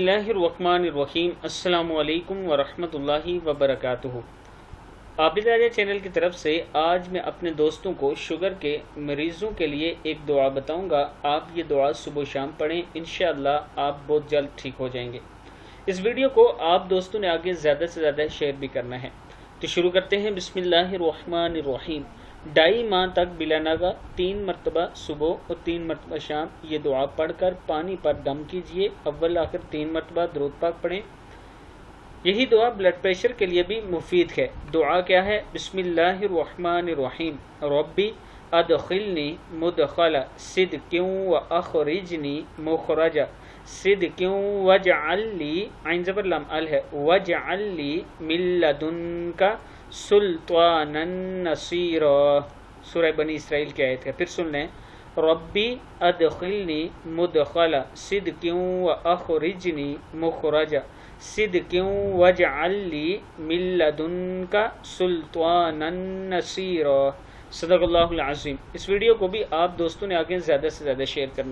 बिस्मिल्लाहिर्रहमानिर्रहीम। अस्सलामु अलैकुम वरहमतुल्लाहि वबरकातुहू। आबिद राजा चैनल की तरफ से आज मैं अपने दोस्तों को शुगर के मरीज़ों के लिए एक दुआ बताऊंगा। आप ये दुआ सुबह शाम पढ़ें, इंशाअल्लाह आप बहुत जल्द ठीक हो जाएंगे। इस वीडियो को आप दोस्तों ने आगे ज़्यादा से ज़्यादा शेयर भी करना है। तो शुरू करते हैं। बिस्मिल्लाहिर्रहमानिर्रहीम। 2.5 माह तक बिला नागा 3 मरतबा सुबह और 3 मरतबा शाम ये दुआ पढ़कर पानी पर दम कीजिए। अव्वल आखिर 3 मरतबा दुरूद पाक पढ़ें। यही दुआ ब्लड प्रेशर के लिए भी मुफीद है। दुआ क्या है? बिस्मिल्लाहिर्रहमानिर्रहीम। रब्बी अदखिलनी मुदखला सिद्किन व अखरिजनी मुखरजा सिद्किन वजअल्ली ऐन ज़बर लाम अल है वजअल्ली मिन लदुनका सुल्तानन नसीरा। सूरह बनी इसराइल की आयत है, फिर सुन लें। रब्बी अदखिलनी मुदखला सिद्किन व अखरिजनी मुखरजा सिद्किन वजअल्ली मिन लदुनका सुल्तानन नसीरा। सदक़ल्लाहुल अज़ीम। इस वीडियो को भी आप दोस्तों ने आगे ज़्यादा से ज़्यादा शेयर करना है।